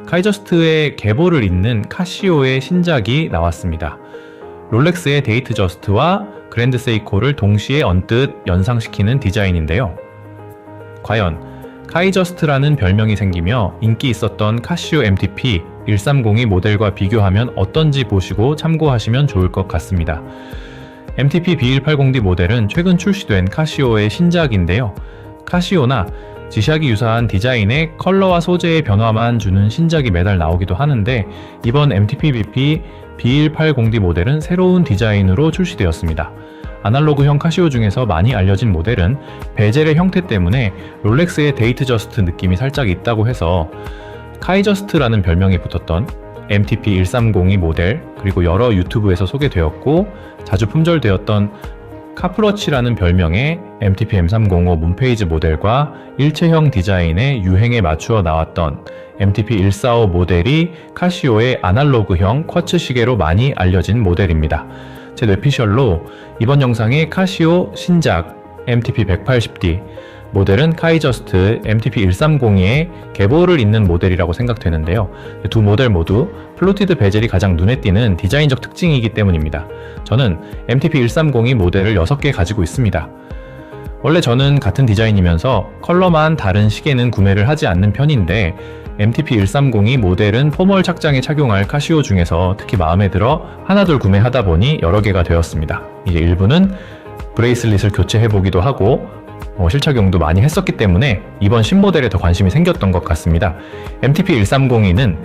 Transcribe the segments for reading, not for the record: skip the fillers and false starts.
카이저스트의 계보를 잇는 카시오의 신작이 나왔습니다. 롤렉스의 데이트 저스트와 그랜드 세이코를 동시에 언뜻 연상시키는 디자인인데요. 과연 카이저스트라는 별명이 생기며 인기 있었던 카시오 MTP 1302 모델과 비교하면 어떤지 보시고 참고하시면 좋을 것 같습니다. MTP B180D 모델은 최근 출시된 카시오의 신작인데요. 카시오나 지샥이 유사한 디자인의 컬러와 소재의 변화만 주는 신작이 매달 나오기도 하는데 이번 MTP BP B180D 모델은 새로운 디자인으로 출시되었습니다. 아날로그형 카시오 중에서 많이 알려진 모델은 베젤의 형태 때문에 롤렉스의 데이트 저스트 느낌이 살짝 있다고 해서 카이저스트라는 별명이 붙었던 MTP 1302 모델, 그리고 여러 유튜브에서 소개되었고 자주 품절되었던 카프러치라는 별명의 MTP M305 문페이지 모델과 일체형 디자인의 유행에 맞추어 나왔던 MTP 145 모델이 카시오의 아날로그형 쿼츠 시계로 많이 알려진 모델입니다. 제 뇌피셜로 이번 영상의 카시오 신작 MTP 180D 모델은 카이저스트 MTP 1302의 계보를 잇는 모델이라고 생각되는데요. 두 모델 모두 플루티드 베젤이 가장 눈에 띄는 디자인적 특징이기 때문입니다. 저는 MTP 1302 모델을 6개 가지고 있습니다. 원래 저는 같은 디자인이면서 컬러만 다른 시계는 구매를 하지 않는 편인데 MTP 1302 모델은 포멀 착장에 착용할 카시오 중에서 특히 마음에 들어 하나둘 구매하다 보니 여러 개가 되었습니다. 이제 일부는 브레이슬릿을 교체해보기도 하고 실착용도 많이 했었기 때문에 이번 신모델에 더 관심이 생겼던 것 같습니다. MTP 1302는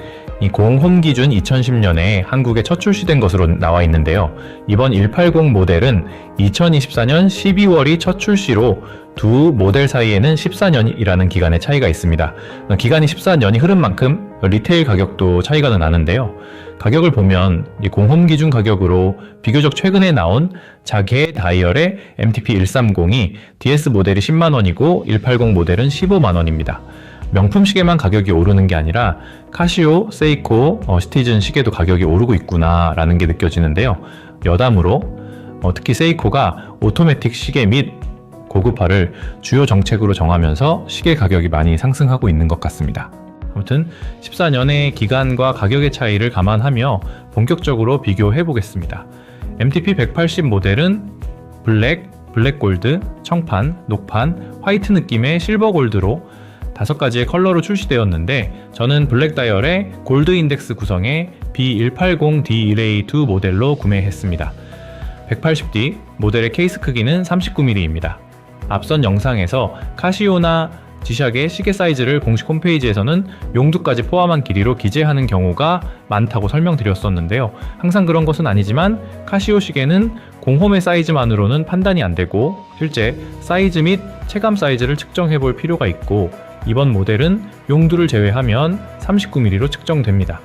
이 공홈 기준 2010년에 한국에 첫 출시된 것으로 나와 있는데요. 이번 180 모델은 2024년 12월이 첫 출시로 두 모델 사이에는 14년이라는 기간의 차이가 있습니다. 기간이 14년이 흐른 만큼 리테일 가격도 차이가 나는데요. 가격을 보면 공홈 기준 가격으로 비교적 최근에 나온 자개 다이얼의 MTP 130이 DS 모델이 10만원이고 180 모델은 15만원입니다. 명품 시계만 가격이 오르는 게 아니라 카시오, 세이코, 시티즌 시계도 가격이 오르고 있구나 라는 게 느껴지는데요. 여담으로 특히 세이코가 오토매틱 시계 및 고급화를 주요 정책으로 정하면서 시계 가격이 많이 상승하고 있는 것 같습니다. 아무튼 14년의 기간과 가격의 차이를 감안하며 본격적으로 비교해 보겠습니다. MTP 180 모델은 블랙, 블랙골드, 청판, 녹판, 화이트 느낌의 실버골드로 5가지의 컬러로 출시되었는데 저는 블랙 다이얼의 골드 인덱스 구성의 B180D1A2 모델로 구매했습니다. 180D 모델의 케이스 크기는 39mm입니다. 앞선 영상에서 카시오나 지샥의 시계 사이즈를 공식 홈페이지에서는 용두까지 포함한 길이로 기재하는 경우가 많다고 설명드렸었는데요. 항상 그런 것은 아니지만 카시오 시계는 공홈의 사이즈만으로는 판단이 안되고 실제 사이즈 및 체감 사이즈를 측정해 볼 필요가 있고 이번 모델은 용두를 제외하면 39mm로 측정됩니다.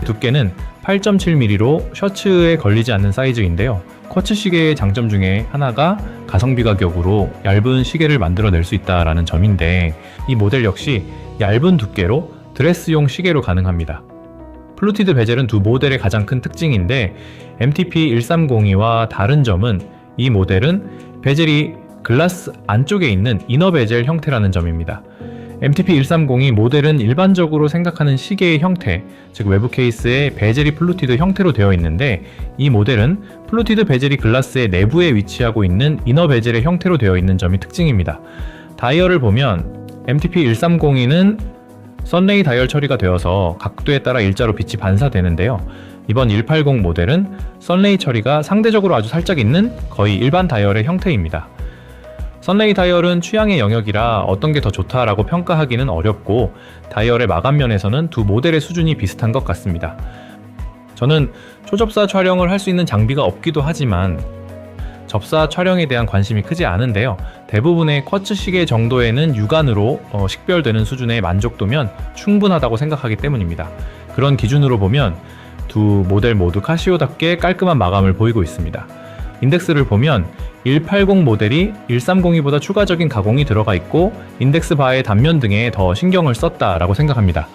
두께는 8.7mm로 셔츠에 걸리지 않는 사이즈인데요. 쿼츠 시계의 장점 중에 하나가 가성비 가격으로 얇은 시계를 만들어낼 수 있다는 점인데 이 모델 역시 얇은 두께로 드레스용 시계로 가능합니다. 플루티드 베젤은 두 모델의 가장 큰 특징인데 MTP 1302와 다른 점은 이 모델은 베젤이 글라스 안쪽에 있는 이너 베젤 형태라는 점입니다. MTP 1302 모델은 일반적으로 생각하는 시계의 형태, 즉 외부 케이스에 베젤이 플루티드 형태로 되어 있는데 이 모델은 플루티드 베젤이 글라스의 내부에 위치하고 있는 이너 베젤의 형태로 되어 있는 점이 특징입니다. 다이얼을 보면 MTP 1302는 썬레이 다이얼 처리가 되어서 각도에 따라 일자로 빛이 반사되는데요. 이번 180 모델은 썬레이 처리가 상대적으로 아주 살짝 있는 거의 일반 다이얼의 형태입니다. 썬레이 다이얼은 취향의 영역이라 어떤 게 더 좋다라고 평가하기는 어렵고 다이얼의 마감면에서는 두 모델의 수준이 비슷한 것 같습니다. 저는 초접사 촬영을 할 수 있는 장비가 없기도 하지만 접사 촬영에 대한 관심이 크지 않은데요. 대부분의 쿼츠 시계 정도에는 육안으로 식별되는 수준의 만족도면 충분하다고 생각하기 때문입니다. 그런 기준으로 보면 두 모델 모두 카시오답게 깔끔한 마감을 보이고 있습니다. 인덱스를 보면 180 모델이 1302보다 추가적인 가공이 들어가 있고 인덱스 바의 단면 등에 더 신경을 썼다라고 생각합니다.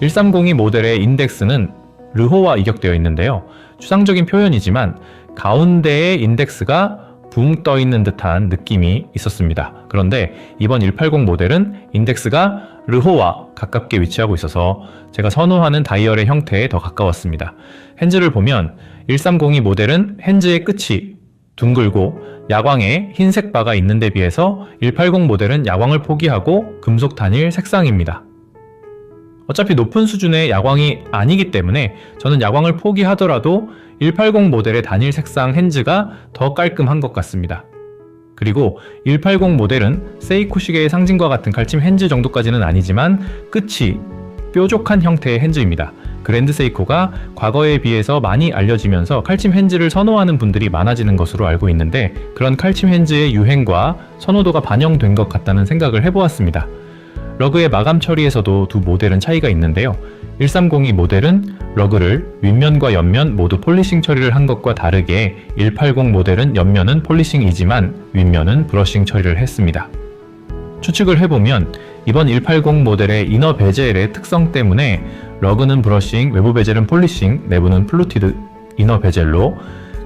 1302 모델의 인덱스는 르호와 이격되어 있는데요. 추상적인 표현이지만 가운데의 인덱스가 붕 떠 있는 듯한 느낌이 있었습니다. 그런데 이번 180 모델은 인덱스가 르호와 가깝게 위치하고 있어서 제가 선호하는 다이얼의 형태에 더 가까웠습니다. 핸즈를 보면 130이 모델은 핸즈의 끝이 둥글고 야광에 흰색 바가 있는 데 비해서 180 모델은 야광을 포기하고 금속 단일 색상입니다. 어차피 높은 수준의 야광이 아니기 때문에 저는 야광을 포기하더라도 180 모델의 단일 색상 핸즈가 더 깔끔한 것 같습니다. 그리고 180 모델은 세이코 시계의 상징과 같은 칼침 핸즈 정도까지는 아니지만 끝이 뾰족한 형태의 핸즈입니다. 그랜드 세이코가 과거에 비해서 많이 알려지면서 칼침 핸즈를 선호하는 분들이 많아지는 것으로 알고 있는데 그런 칼침 핸즈의 유행과 선호도가 반영된 것 같다는 생각을 해보았습니다. 러그의 마감 처리에서도 두 모델은 차이가 있는데요. 130이 모델은 러그를 윗면과 옆면 모두 폴리싱 처리를 한 것과 다르게 180 모델은 옆면은 폴리싱이지만 윗면은 브러싱 처리를 했습니다. 추측을 해보면 이번 180 모델의 이너 베젤의 특성 때문에 러그는 브러싱, 외부 베젤은 폴리싱, 내부는 플루티드 이너 베젤로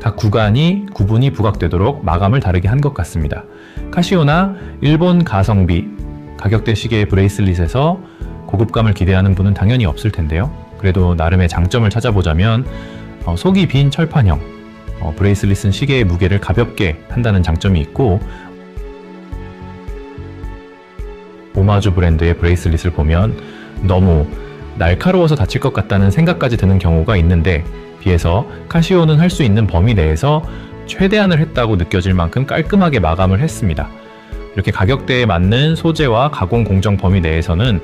각 구간이 구분이 부각되도록 마감을 다르게 한 것 같습니다. 카시오나 일본 가성비 가격대 시계의 브레이슬릿에서 고급감을 기대하는 분은 당연히 없을 텐데요. 그래도 나름의 장점을 찾아보자면 속이 빈 철판형, 브레이슬릿은 시계의 무게를 가볍게 한다는 장점이 있고 오마주 브랜드의 브레이슬릿을 보면 너무 날카로워서 다칠 것 같다는 생각까지 드는 경우가 있는데 비해서 카시오는 할 수 있는 범위 내에서 최대한을 했다고 느껴질 만큼 깔끔하게 마감을 했습니다. 이렇게 가격대에 맞는 소재와 가공 공정 범위 내에서는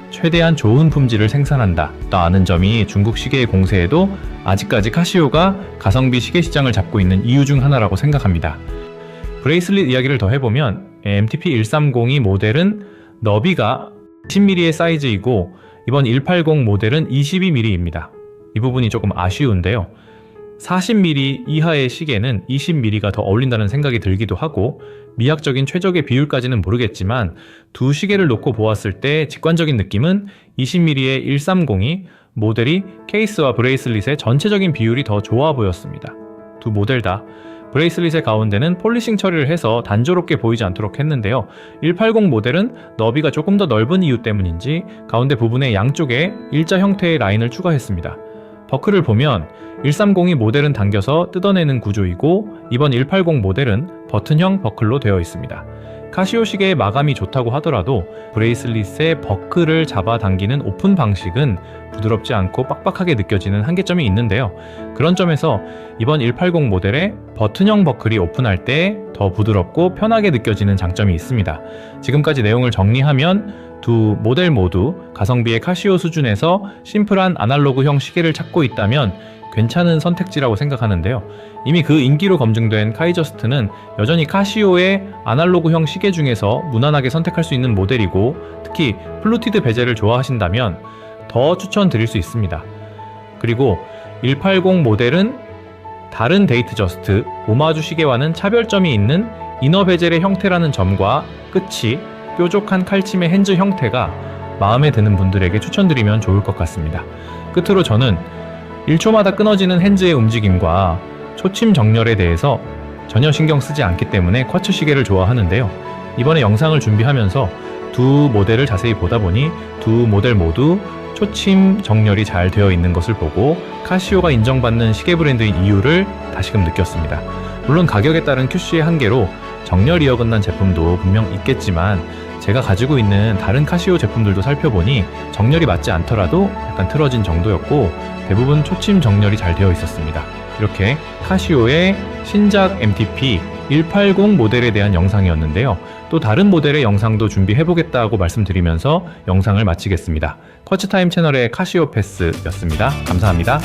최대한 좋은 품질을 생산한다 라는 점이 중국 시계의 공세에도 아직까지 카시오가 가성비 시계 시장을 잡고 있는 이유 중 하나라고 생각합니다. 브레이슬릿 이야기를 더 해보면 MTP130이 모델은 너비가 10mm의 사이즈이고 이번 180 모델은 22mm입니다. 이 부분이 조금 아쉬운데요. 40mm 이하의 시계는 20mm가 더 어울린다는 생각이 들기도 하고 미학적인 최적의 비율까지는 모르겠지만 두 시계를 놓고 보았을 때 직관적인 느낌은 20mm의 130이 모델이 케이스와 브레이슬릿의 전체적인 비율이 더 좋아 보였습니다. 두 모델 다 브레이슬릿의 가운데는 폴리싱 처리를 해서 단조롭게 보이지 않도록 했는데요. 180 모델은 너비가 조금 더 넓은 이유 때문인지 가운데 부분에 양쪽에 일자 형태의 라인을 추가했습니다. 버클을 보면 130이 모델은 당겨서 뜯어내는 구조이고 이번 180 모델은 버튼형 버클로 되어 있습니다. 카시오 시계의 마감이 좋다고 하더라도 브레이슬릿의 버클을 잡아당기는 오픈 방식은 부드럽지 않고 빡빡하게 느껴지는 한계점이 있는데요. 그런 점에서 이번 180 모델의 버튼형 버클이 오픈할 때 더 부드럽고 편하게 느껴지는 장점이 있습니다. 지금까지 내용을 정리하면 두 모델 모두 가성비의 카시오 수준에서 심플한 아날로그형 시계를 찾고 있다면 괜찮은 선택지라고 생각하는데요. 이미 그 인기로 검증된 카이저스트는 여전히 카시오의 아날로그형 시계 중에서 무난하게 선택할 수 있는 모델이고 특히 플루티드 베젤을 좋아하신다면 더 추천드릴 수 있습니다. 그리고 180 모델은 다른 데이트 저스트, 오마주 시계와는 차별점이 있는 이너 베젤의 형태라는 점과 끝이 뾰족한 칼침의 핸즈 형태가 마음에 드는 분들에게 추천드리면 좋을 것 같습니다. 끝으로 저는 1초마다 끊어지는 핸즈의 움직임과 초침 정렬에 대해서 전혀 신경 쓰지 않기 때문에 쿼츠 시계를 좋아하는데요. 이번에 영상을 준비하면서 두 모델을 자세히 보다 보니 두 모델 모두 초침 정렬이 잘 되어 있는 것을 보고 카시오가 인정받는 시계 브랜드인 이유를 다시금 느꼈습니다. 물론 가격에 따른 QC의 한계로 정렬이 어긋난 제품도 분명 있겠지만 제가 가지고 있는 다른 카시오 제품들도 살펴보니 정렬이 맞지 않더라도 약간 틀어진 정도였고 대부분 초침 정렬이 잘 되어 있었습니다. 이렇게 카시오의 신작 MTP 180 모델에 대한 영상이었는데요. 또 다른 모델의 영상도 준비해보겠다고 말씀드리면서 영상을 마치겠습니다. 쿼츠타임 채널의 카시오 패스였습니다. 감사합니다.